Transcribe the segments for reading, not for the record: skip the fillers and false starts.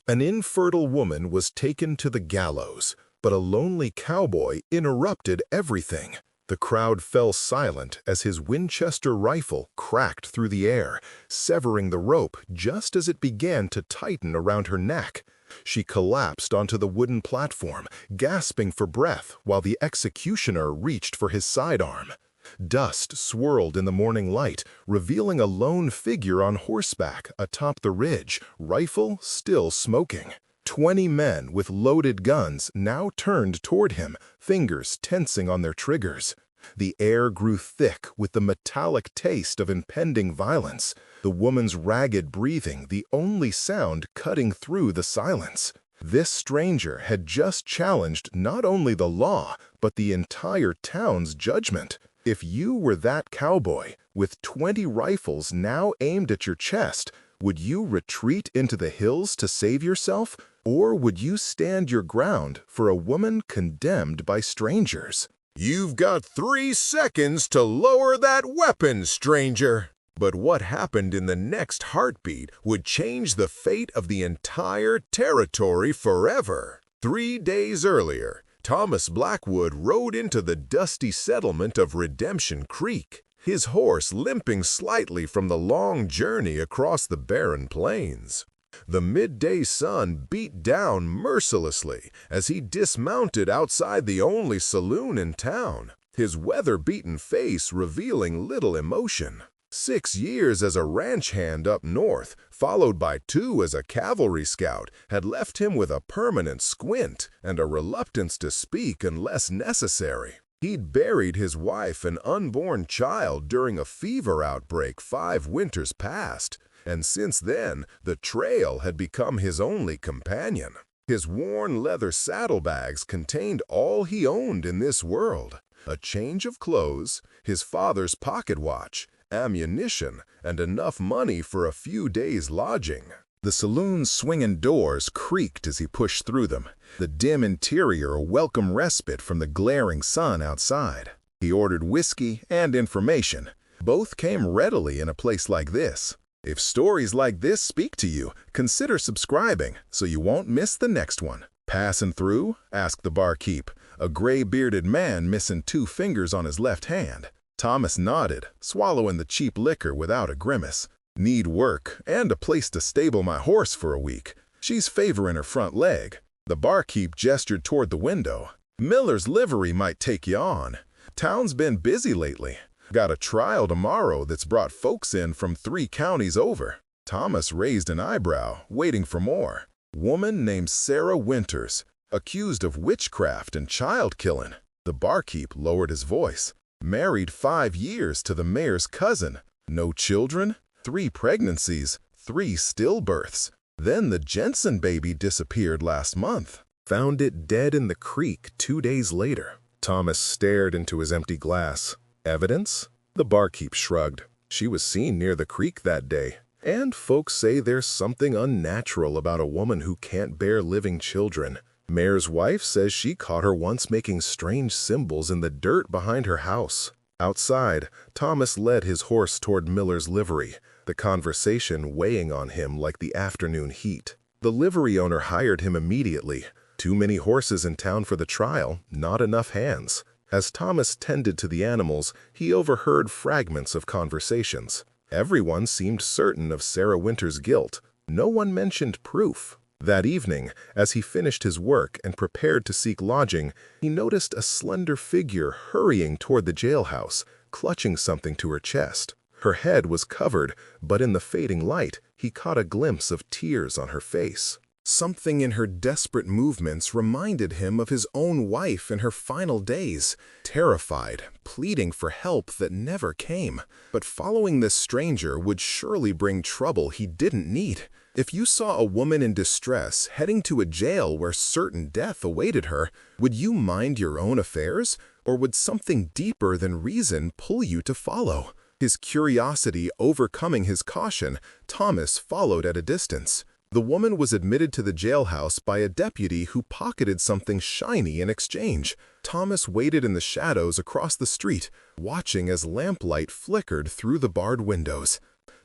An infertile woman was taken to the gallows, but a lonely cowboy interrupted everything. The crowd fell silent as his Winchester rifle cracked through the air, severing the rope just as it began to tighten around her neck. She collapsed onto the wooden platform, gasping for breath while the executioner reached for his sidearm. Dust swirled in the morning light, revealing a lone figure on horseback atop the ridge, rifle still smoking. 20 men with loaded guns now turned toward him, fingers tensing on their triggers. The air grew thick with the metallic taste of impending violence, the woman's ragged breathing the only sound cutting through the silence. This stranger had just challenged not only the law, but the entire town's judgment. If you were that cowboy, with 20 rifles now aimed at your chest, would you retreat into the hills to save yourself, or would you stand your ground for a woman condemned by strangers? You've got 3 seconds to lower that weapon, stranger. But what happened in the next heartbeat would change the fate of the entire territory forever. 3 days earlier, Thomas Blackwood rode into the dusty settlement of Redemption Creek, his horse limping slightly from the long journey across the barren plains. The midday sun beat down mercilessly as he dismounted outside the only saloon in town, his weather-beaten face revealing little emotion. 6 years as a ranch hand up north, followed by 2 as a cavalry scout, had left him with a permanent squint and a reluctance to speak unless necessary. He'd buried his wife and unborn child during a fever outbreak 5 winters past, and since then the trail had become his only companion. His worn leather saddlebags contained all he owned in this world: a change of clothes, his father's pocket watch, ammunition, and enough money for a few days' lodging. The saloon's swinging doors creaked as he pushed through them, the dim interior a welcome respite from the glaring sun outside. He ordered whiskey and information. Both came readily in a place like this. If stories like this speak to you, consider subscribing so you won't miss the next one. Passing through? Asked the barkeep, a gray-bearded man missing 2 fingers on his left hand. Thomas nodded, swallowing the cheap liquor without a grimace. Need work and a place to stable my horse for a week. She's favoring her front leg. The barkeep gestured toward the window. Miller's livery might take you on. Town's been busy lately. Got a trial tomorrow that's brought folks in from 3 counties over. Thomas raised an eyebrow, waiting for more. Woman named Sarah Winters, accused of witchcraft and child killing. The barkeep lowered his voice. Married 5 years to the mayor's cousin. No children, 3 pregnancies, 3 stillbirths. Then the Jensen baby disappeared last month. Found it dead in the creek 2 days later. Thomas stared into his empty glass. Evidence? The barkeep shrugged. She was seen near the creek that day. And folks say there's something unnatural about a woman who can't bear living children. Mayor's wife says she caught her once making strange symbols in the dirt behind her house. Outside, Thomas led his horse toward Miller's livery, the conversation weighing on him like the afternoon heat. The livery owner hired him immediately. Too many horses in town for the trial, not enough hands. As Thomas tended to the animals, he overheard fragments of conversations. Everyone seemed certain of Sarah Winters' guilt. No one mentioned proof. That evening, as he finished his work and prepared to seek lodging, he noticed a slender figure hurrying toward the jailhouse, clutching something to her chest. Her head was covered, but in the fading light, he caught a glimpse of tears on her face. Something in her desperate movements reminded him of his own wife in her final days, terrified, pleading for help that never came. But following this stranger would surely bring trouble he didn't need. If you saw a woman in distress heading to a jail where certain death awaited her, would you mind your own affairs, or would something deeper than reason pull you to follow? His curiosity overcoming his caution, Thomas followed at a distance. The woman was admitted to the jailhouse by a deputy who pocketed something shiny in exchange. Thomas waited in the shadows across the street, watching as lamplight flickered through the barred windows.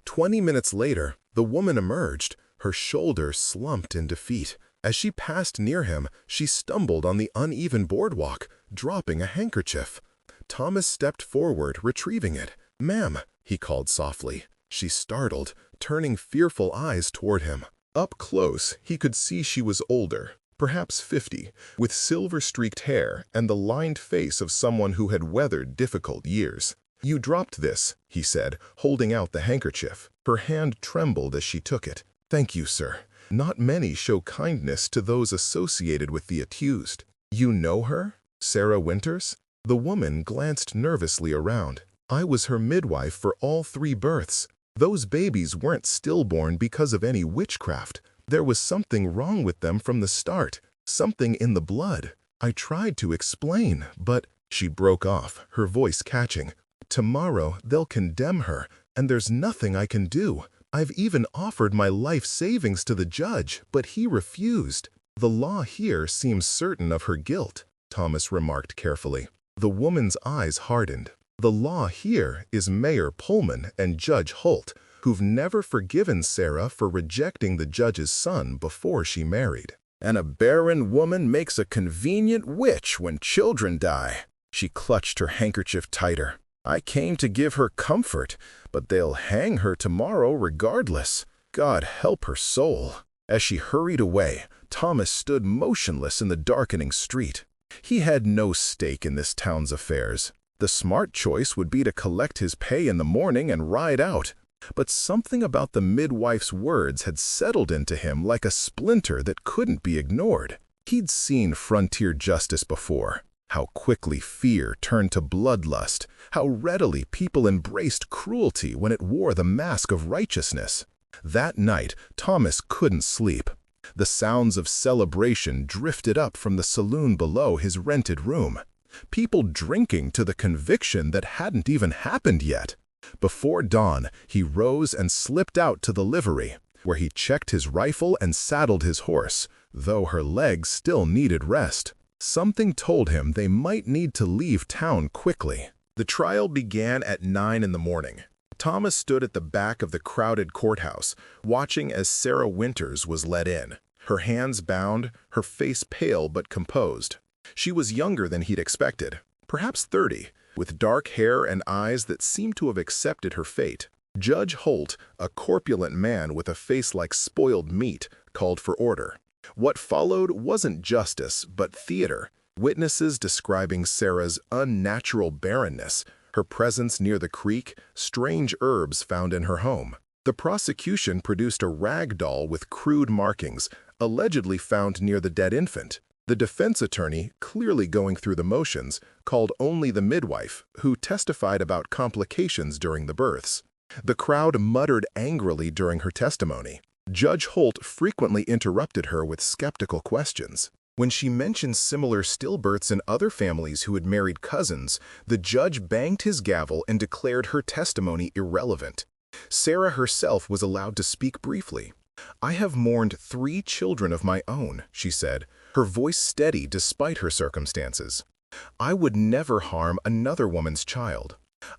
20 minutes later, the woman emerged, Her shoulder slumped in defeat. As she passed near him, she stumbled on the uneven boardwalk, dropping a handkerchief. Thomas stepped forward, retrieving it. "Ma'am," he called softly. She startled, turning fearful eyes toward him. Up close, he could see she was older, perhaps 50, with silver-streaked hair and the lined face of someone who had weathered difficult years. "You dropped this," he said, holding out the handkerchief. Her hand trembled as she took it. "Thank you, sir. Not many show kindness to those associated with the accused." "You know her? Sarah Winters?" The woman glanced nervously around. "I was her midwife for all 3 births. Those babies weren't stillborn because of any witchcraft. There was something wrong with them from the start, something in the blood. I tried to explain, but—" She broke off, her voice catching. "Tomorrow they'll condemn her, and there's nothing I can do. I've even offered my life savings to the judge, but he refused." "The law here seems certain of her guilt," Thomas remarked carefully. The woman's eyes hardened. "The law here is Mayor Pullman and Judge Holt, who've never forgiven Sarah for rejecting the judge's son before she married." And a barren woman makes a convenient witch when children die. She clutched her handkerchief tighter. "I came to give her comfort, but they'll hang her tomorrow regardless. God help her soul." As she hurried away, Thomas stood motionless in the darkening street. He had no stake in this town's affairs. The smart choice would be to collect his pay in the morning and ride out. But something about the midwife's words had settled into him like a splinter that couldn't be ignored. He'd seen frontier justice before. How quickly fear turned to bloodlust, how readily people embraced cruelty when it wore the mask of righteousness. That night, Thomas couldn't sleep. The sounds of celebration drifted up from the saloon below his rented room. People drinking to the conviction that hadn't even happened yet. Before dawn, he rose and slipped out to the livery, where he checked his rifle and saddled his horse, though her legs still needed rest. Something told him they might need to leave town quickly. The trial began at 9 in the morning. Thomas stood at the back of the crowded courthouse, watching as Sarah Winters was led in, her hands bound, her face pale but composed. She was younger than he'd expected, perhaps 30, with dark hair and eyes that seemed to have accepted her fate. Judge Holt, a corpulent man with a face like spoiled meat, called for order. What followed wasn't justice, but theater. Witnesses describing Sarah's unnatural barrenness, her presence near the creek, strange herbs found in her home. The prosecution produced a rag doll with crude markings, allegedly found near the dead infant. The defense attorney, clearly going through the motions, called only the midwife, who testified about complications during the births. The crowd muttered angrily during her testimony. Judge Holt frequently interrupted her with skeptical questions. When she mentioned similar stillbirths in other families who had married cousins, the judge banged his gavel and declared her testimony irrelevant. Sarah herself was allowed to speak briefly. "I have mourned 3 children of my own," she said, her voice steady despite her circumstances. "I would never harm another woman's child.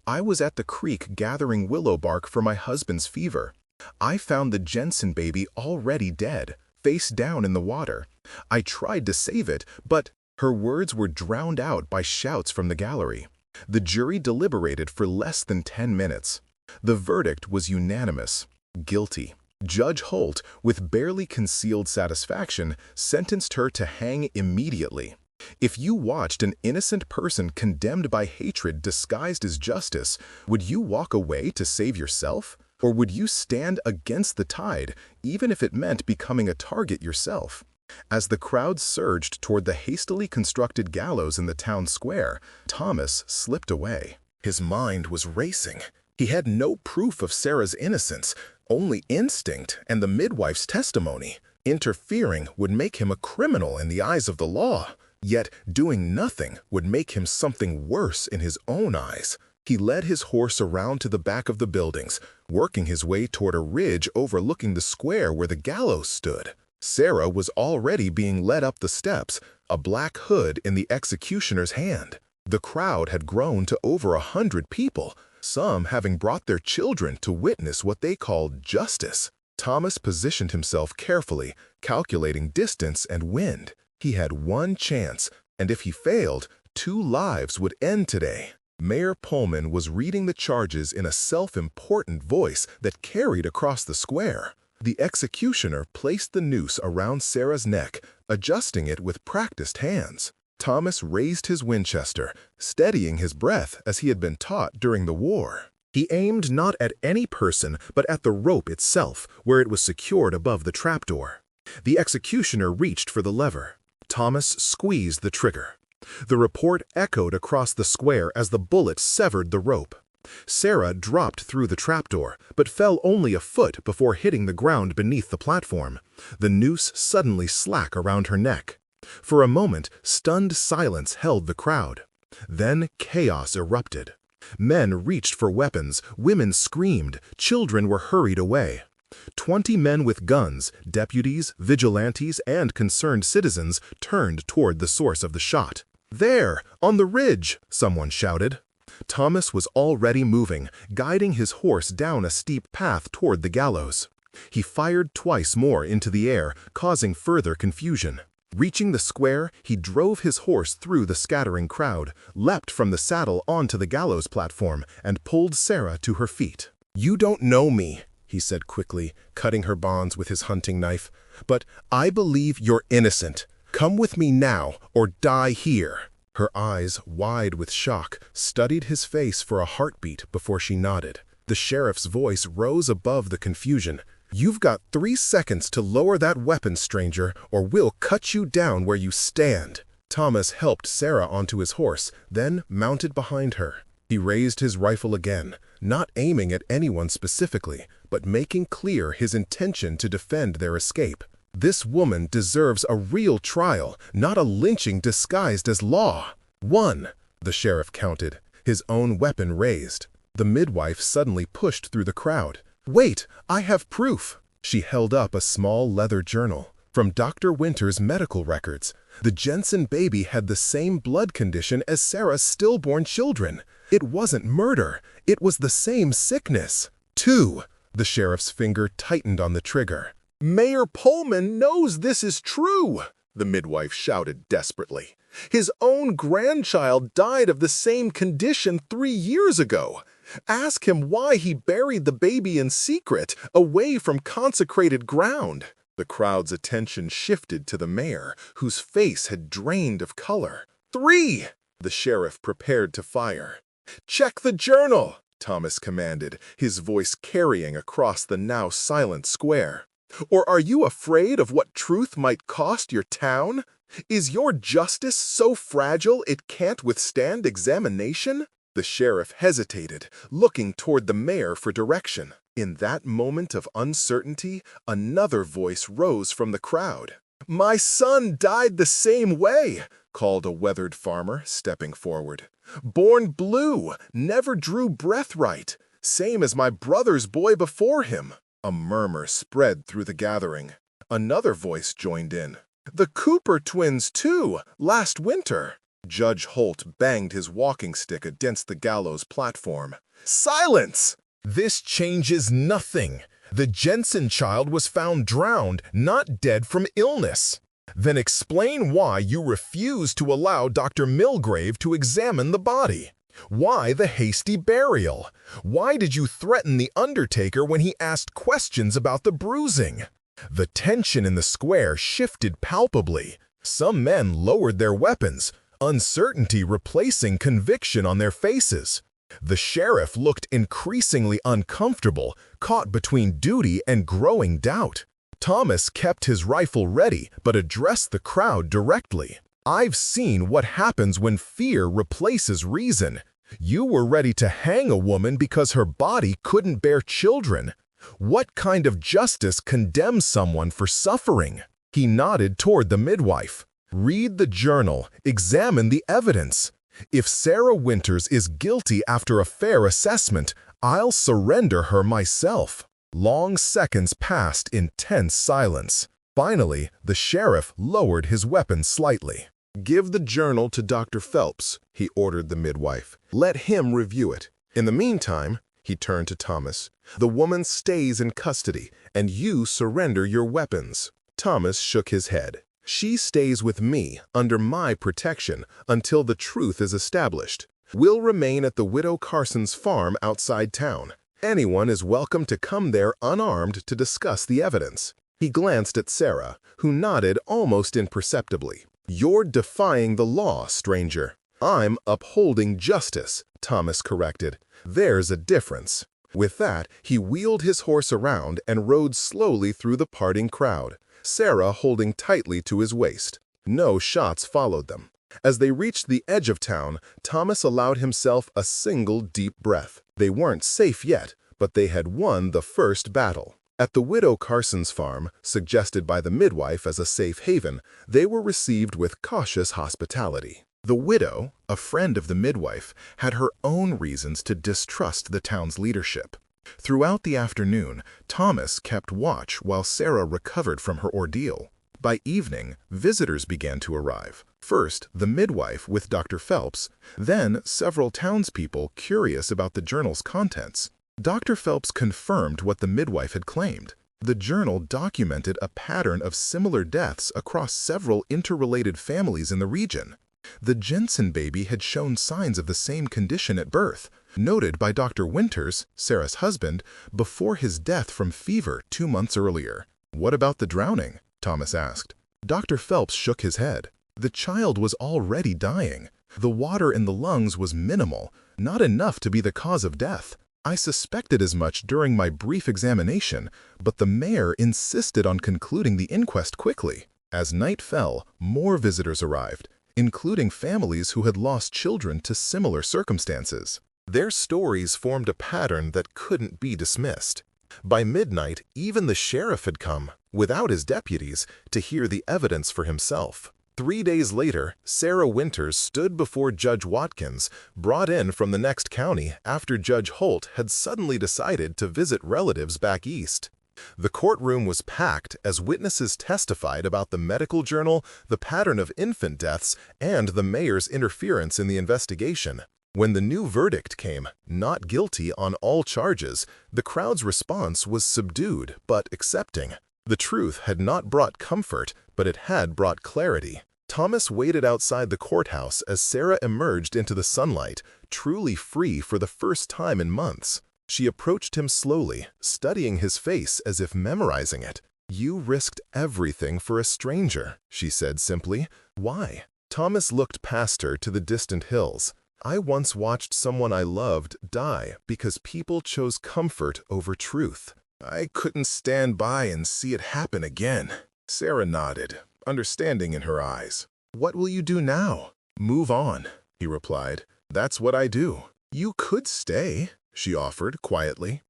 I was at the creek gathering willow bark for my husband's fever. I found the Jensen baby already dead, face down in the water. I tried to save it, but—" Her words were drowned out by shouts from the gallery. The jury deliberated for less than 10 minutes. The verdict was unanimous: guilty. Judge Holt, with barely concealed satisfaction, sentenced her to hang immediately. If you watched an innocent person condemned by hatred disguised as justice, would you walk away to save yourself? Or would you stand against the tide, even if it meant becoming a target yourself? As the crowd surged toward the hastily constructed gallows in the town square, Thomas slipped away. His mind was racing. He had no proof of Sarah's innocence, only instinct and the midwife's testimony. Interfering would make him a criminal in the eyes of the law, yet doing nothing would make him something worse in his own eyes. He led his horse around to the back of the buildings, working his way toward a ridge overlooking the square where the gallows stood. Sarah was already being led up the steps, a black hood in the executioner's hand. The crowd had grown to over 100 people, some having brought their children to witness what they called justice. Thomas positioned himself carefully, calculating distance and wind. He had one chance, and if he failed, 2 lives would end today. Mayor Pullman was reading the charges in a self-important voice that carried across the square. The executioner placed the noose around Sarah's neck, adjusting it with practiced hands. Thomas raised his Winchester, steadying his breath as he had been taught during the war. He aimed not at any person, but at the rope itself, where it was secured above the trapdoor. The executioner reached for the lever. Thomas squeezed the trigger. The report echoed across the square as the bullet severed the rope. Sarah dropped through the trapdoor, but fell only a foot before hitting the ground beneath the platform, the noose suddenly slack around her neck. For a moment, stunned silence held the crowd. Then chaos erupted. Men reached for weapons, women screamed, children were hurried away. 20 men with guns, deputies, vigilantes, and concerned citizens turned toward the source of the shot. "There, on the ridge!" someone shouted. Thomas was already moving, guiding his horse down a steep path toward the gallows. He fired twice more into the air, causing further confusion. Reaching the square, he drove his horse through the scattering crowd, leapt from the saddle onto the gallows platform, and pulled Sarah to her feet. "You don't know me," he said quickly, cutting her bonds with his hunting knife, "but I believe you're innocent. Come with me now, or die here." Her eyes, wide with shock, studied his face for a heartbeat before she nodded. The sheriff's voice rose above the confusion. "You've got 3 seconds to lower that weapon, stranger, or we'll cut you down where you stand." Thomas helped Sarah onto his horse, then mounted behind her. He raised his rifle again, not aiming at anyone specifically, but making clear his intention to defend their escape. This woman deserves a real trial, not a lynching disguised as law. 1, the sheriff counted, his own weapon raised. The midwife suddenly pushed through the crowd. "Wait, I have proof." She held up a small leather journal. From Dr. Winter's medical records, the Jensen baby had the same blood condition as Sarah's stillborn children. It wasn't murder, it was the same sickness. 2, the sheriff's finger tightened on the trigger. "Mayor Pullman knows this is true," the midwife shouted desperately. "His own grandchild died of the same condition 3 years ago. Ask him why he buried the baby in secret, away from consecrated ground." The crowd's attention shifted to the mayor, whose face had drained of color. 3, the sheriff prepared to fire. "Check the journal," Thomas commanded, his voice carrying across the now silent square. "Or are you afraid of what truth might cost your town? Is your justice so fragile it can't withstand examination?" The sheriff hesitated, looking toward the mayor for direction. In that moment of uncertainty, another voice rose from the crowd. "My son died the same way," called a weathered farmer, stepping forward. "Born blue, never drew breath right, same as my brother's boy before him." A murmur spread through the gathering. Another voice joined in. "The Cooper twins, too, last winter." Judge Holt banged his walking stick against the gallows platform. "Silence! This changes nothing. The Jensen child was found drowned, not dead from illness. Then explain why you refuse to allow Dr. Milgrave to examine the body. Why the hasty burial? Why did you threaten the undertaker when he asked questions about the bruising?" The tension in the square shifted palpably. Some men lowered their weapons, uncertainty replacing conviction on their faces. The sheriff looked increasingly uncomfortable, caught between duty and growing doubt. Thomas kept his rifle ready, but addressed the crowd directly. "I've seen what happens when fear replaces reason. You were ready to hang a woman because her body couldn't bear children. What kind of justice condemns someone for suffering?" He nodded toward the midwife. "Read the journal, examine the evidence. If Sarah Winters is guilty after a fair assessment, I'll surrender her myself." Long seconds passed in tense silence. Finally, the sheriff lowered his weapon slightly. "Give the journal to Dr. Phelps," he ordered the midwife. "Let him review it. In the meantime, He turned to Thomas. "The woman stays in custody, and you surrender your weapons." Thomas shook his head. "She stays with me, under my protection, until the truth is established. We'll remain at the Widow Carson's farm outside town. Anyone is welcome to come there unarmed to discuss the evidence." He glanced at Sarah, who nodded almost imperceptibly. "You're defying the law, stranger." "I'm upholding justice," Thomas corrected. "There's a difference." With that, he wheeled his horse around and rode slowly through the parting crowd, Sarah holding tightly to his waist. No shots followed them. As they reached the edge of town, Thomas allowed himself a single deep breath. They weren't safe yet, but they had won the first battle. At the Widow Carson's farm, suggested by the midwife as a safe haven, they were received with cautious hospitality. The widow, a friend of the midwife, had her own reasons to distrust the town's leadership. Throughout the afternoon, Thomas kept watch while Sarah recovered from her ordeal. By evening, visitors began to arrive. First, the midwife with Dr. Phelps, then several townspeople curious about the journal's contents. Dr. Phelps confirmed what the midwife had claimed. The journal documented a pattern of similar deaths across several interrelated families in the region. The Jensen baby had shown signs of the same condition at birth, noted by Dr. Winters, Sarah's husband, before his death from fever 2 months earlier. "What about the drowning?" Thomas asked. Dr. Phelps shook his head. "The child was already dying. The water in the lungs was minimal, not enough to be the cause of death. I suspected as much during my brief examination, but the mayor insisted on concluding the inquest quickly." As night fell, more visitors arrived, including families who had lost children to similar circumstances. Their stories formed a pattern that couldn't be dismissed. By midnight, even the sheriff had come, without his deputies, to hear the evidence for himself. 3 days later, Sarah Winters stood before Judge Watkins, brought in from the next county after Judge Holt had suddenly decided to visit relatives back east. The courtroom was packed as witnesses testified about the medical journal, the pattern of infant deaths, and the mayor's interference in the investigation. When the new verdict came, not guilty on all charges, the crowd's response was subdued but accepting. The truth had not brought comfort, but it had brought clarity. Thomas waited outside the courthouse as Sarah emerged into the sunlight, truly free for the first time in months. She approached him slowly, studying his face as if memorizing it. "You risked everything for a stranger," she said simply. "Why?" Thomas looked past her to the distant hills. "I once watched someone I loved die because people chose comfort over truth. I couldn't stand by and see it happen again." Sarah nodded, understanding in her eyes. "What will you do now?" "Move on," he replied. "That's what I do." "You could stay," she offered quietly.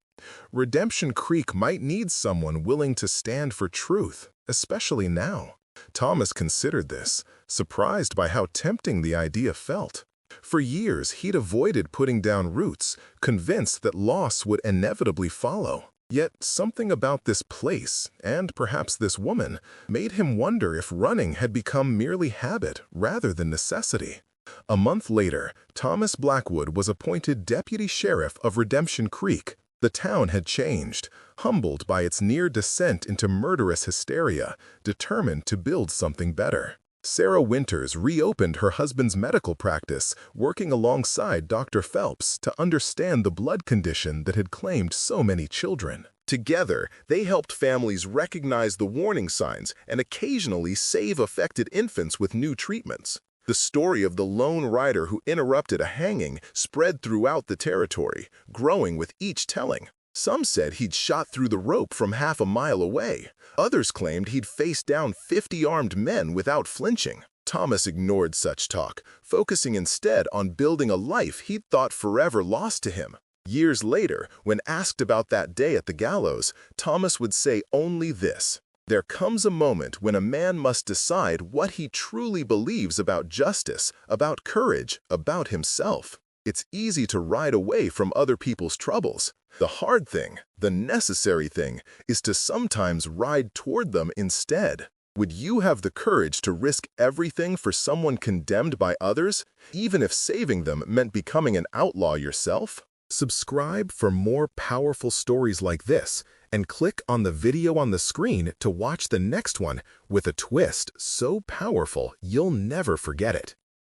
"Redemption Creek might need someone willing to stand for truth, especially now." Thomas considered this, surprised by how tempting the idea felt. For years, he'd avoided putting down roots, convinced that loss would inevitably follow. Yet something about this place, and perhaps this woman, made him wonder if running had become merely habit rather than necessity. A month later, Thomas Blackwood was appointed deputy sheriff of Redemption Creek. The town had changed, humbled by its near descent into murderous hysteria, determined to build something better. Sarah Winters reopened her husband's medical practice, working alongside Dr. Phelps to understand the blood condition that had claimed so many children. Together, they helped families recognize the warning signs and occasionally save affected infants with new treatments. The story of the lone rider who interrupted a hanging spread throughout the territory, growing with each telling. Some said he'd shot through the rope from half a mile away. Others claimed he'd faced down 50 armed men without flinching. Thomas ignored such talk, focusing instead on building a life he'd thought forever lost to him. Years later, when asked about that day at the gallows, Thomas would say only this: "There comes a moment when a man must decide what he truly believes about justice, about courage, about himself. It's easy to ride away from other people's troubles. The hard thing, the necessary thing, is to sometimes ride toward them instead." Would you have the courage to risk everything for someone condemned by others, even if saving them meant becoming an outlaw yourself? Subscribe for more powerful stories like this, and click on the video on the screen to watch the next one with a twist so powerful you'll never forget it.